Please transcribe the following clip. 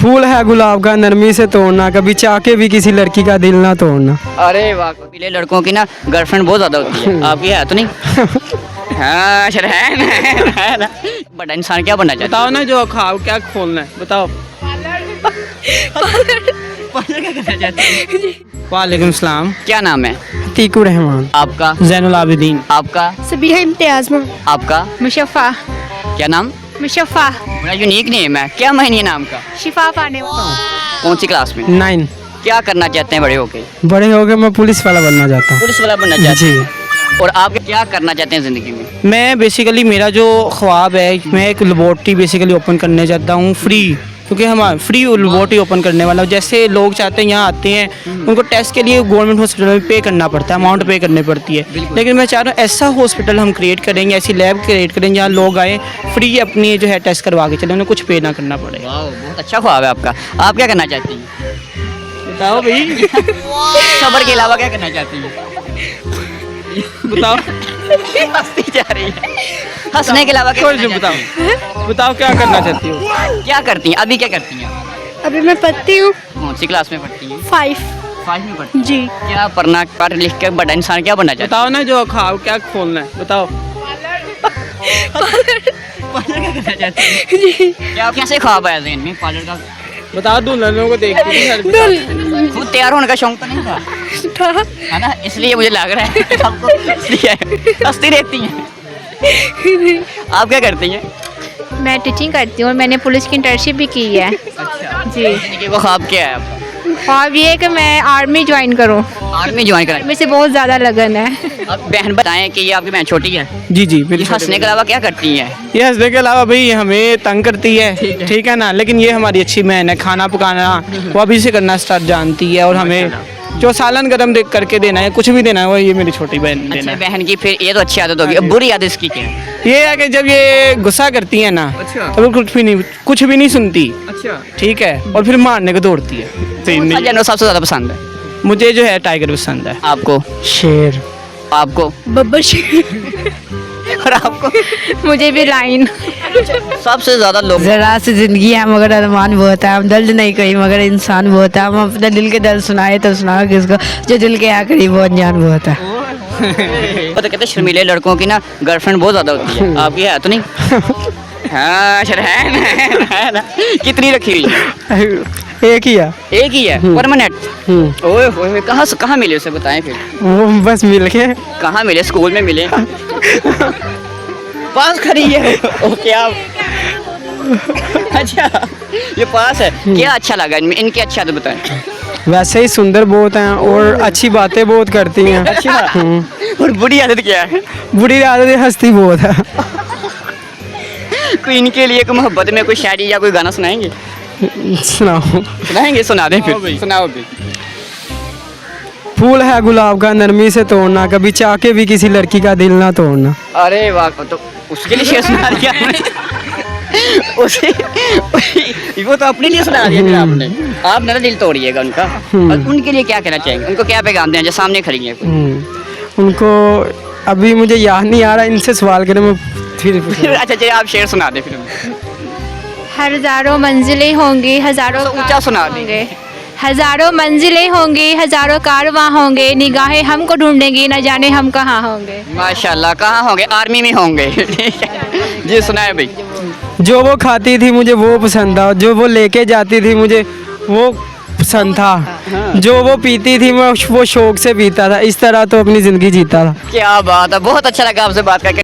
फूल है गुलाब का नरमी से तोड़ना, कभी चाह के भी किसी लड़की का दिल ना तोड़ना। अरे वाह, पीले लड़कों की ना गर्लफ्रेंड बहुत ज़्यादा होती है, आपकी है तो नहीं? हाँ चल है ना। बड़ा इंसान क्या बनना चाहता बताओ ना जो खाओ क्या खोलना है बताओ। क्या करना चाहते हैं? वालेकुम सलाम। क्या नाम है तीकू रहमान। आपका? जैनुल आबिदीन। आपका? सबीहा इम्तियाज आपका? मुशफ़ा क्या नाम? मुशफ़ा बड़ा यूनिक नेम है, क्या महीने नाम का? शिफा पाने कौन सी क्लास में? 9। क्या करना चाहते हैं बड़े होके? बड़े हो गए मैं पुलिस वाला बनना चाहता हूँ। पुलिस वाला बनना चाहते हैं? जी। और आप क्या करना चाहते हैं ज़िंदगी में? मैं बेसिकली मेरा जो ख्वाब है, मैं एक लेबॉर्ट्री बेसिकली ओपन करना चाहता हूँ फ्री, क्योंकि हम फ्री लेबॉर्ट्री ओपन करने वाला हूँ। जैसे लोग चाहते हैं यहाँ आते हैं उनको टेस्ट के लिए गवर्नमेंट हॉस्पिटल में पे करना पड़ता है, अमाउंट पे करनी पड़ती है, लेकिन मैं चाह रहा हूँ ऐसा हॉस्पिटल हम क्रिएट करेंगे, ऐसी लैब क्रिएट करेंगे जहाँ लोग आए फ्री अपनी जो है टेस्ट करवा के चले, उन्हें कुछ पे ना करना पड़े। वाह, बहुत अच्छा ख्वाब है आपका। आप क्या करना चाहती हैं? बताओ भाई। सबर के अलावा क्या करना चाहती हैं? बताओ हंसती जा रही है। हंसने के अलावा क्या थोड़ी करना सी चाहती हैं? बताओ क्या करना चाहती हो? क्या करती हैं अभी? क्या करती हैं? अभी मैं पढ़ती हूँ कौन सी क्लास में पढ़ती हैं? 5 5 में पढ़ती हैं। जी। क्या पढ़ना पढ़ लिख के बड़ा इंसान क्या बनना चाहता बताओ ना जो खाओ क्या खोलना है बताओ। है? क्या करना चाहती हैं? जी क्या कैसे ख्वाब आया ज़हन में पार्लर का? बताओ दुल्हनों को देखती थी। खुद तैयार होने का शौक तो नहीं था, था है ना? इसलिए मुझे लग रहा है आपको इसलिए हंसती रहती हैं। आप क्या करती हैं? मैं टीचिंग करती हूँ और मैंने पुलिस की इंटर्नशिप भी की है। अच्छा, जी। जिंदगी को ख्वाब क्या है आपका? ख्वाब ये है कि मैं आर्मी ज्वाइन करूँ, आर्मी ज्वाइन करें। मेरे से बहुत ज़्यादा लगन है। अब बहन बताएं कि ये आपकी बहन छोटी है, जी जी ये मेरी हंसने के अलावा क्या करती हैं? ये हंसने के अलावा भाई हमें तंग करती है, ठीक है ना, लेकिन ये हमारी अच्छी बहन है। खाना पकाना वो अभी से करना स्टार्ट जानती है, और हमें जो सालन गरम देख करके देना है, कुछ भी देना है, वो ये मेरी छोटी बहन देना अच्छा, है। बहन की फिर ये तो अच्छी आदत होगी। अब बुरी आदत इसकी क्या है? ये है कि जब ये गुस्सा करती है ना, अच्छा। तो वो कुछ भी नहीं सुनती, अच्छा, ठीक है, और फिर मारने को दौड़ती है। तो जानवर सबसे ज्यादा पसंद है मुझे जो है टाइगर पसंद है। आपको? शेर। आपको? बब्बर शेर। और आपको? मुझे भी लाइन। सबसे ज्यादा लोग जरा सी जिंदगी है मगर अरमान बहुत है, हम दर्द नहीं कही मगर इंसान बहुत है। हम अपने दिल के दर्द सुनाए तो सुनाओ किसको, जो दिल के यहाँ करीब वो अनजान बहुत है। पता कहते शर्मीले लड़कों की ना गर्लफ्रेंड बहुत ज्यादा होती है, आपकी है तो नहीं? हाँ चल है ना। कितनी रखी हुई है? एक ही है। एक ही है परमानेंट? ओए होए, कहाँ मिले उसे बताएं फिर। वो बस मिल के। कहाँ मिले? स्कूल में मिले? पास खड़ी है? ओके आप। अच्छा ये पास है। क्या अच्छा लगा इनमें? इनकी अच्छी आदत बताएं। वैसे ही सुंदर बहुत हैं और अच्छी बातें बहुत करती हैं। अच्छा, और बुरी आदत क्या है? बुरी आदत हंसती बहुत है। कोई इनके लिए कोई मोहब्बत में कोई शायरी या कोई गाना सुनाएंगे? सुनाओ। सुनाएंगे? सुना दें फिर। सुनाओ भी। फूल है गुलाब का नरमी से तोड़ना, कभी चाह के भी किसी लड़की का दिल ना तोड़ना। अरे वाह, तो उसके लिए शेर सुना दिया आपने। उसे वो तो अपने लिए सुना दिया फिर आपने। आप मेरा दिल तोड़िएगा उनका। और उनके लिए क्या कहना चाहेंगे? उनको क्या पैगाम देना जो सामने खड़ी है? उनको अभी मुझे याद नहीं आ रहा, इनसे सवाल करें मैं फिर। अच्छा चलिए आप शेर सुना दे फिर। हज़ारों मंजिलें होंगी, हज़ारों ऊंचा सुना दे। होंगे, हज़ारों मंजिलें होंगी, हज़ारों कारवां होंगे, निगाहें हमको ढूंढेंगी, न जाने हम कहाँ होंगे। माशाल्लाह, कहाँ होंगे? आर्मी में होंगे। ठीक है जी, सुनाए भाई। जो वो खाती थी मुझे वो पसंद था, जो वो लेके जाती थी मुझे वो पसंद था, जो वो पीती थी मैं वो शौक से पीता था, इस तरह तो अपनी ज़िंदगी जीता था। क्या बात है, बहुत अच्छा लगा आपसे बात करके।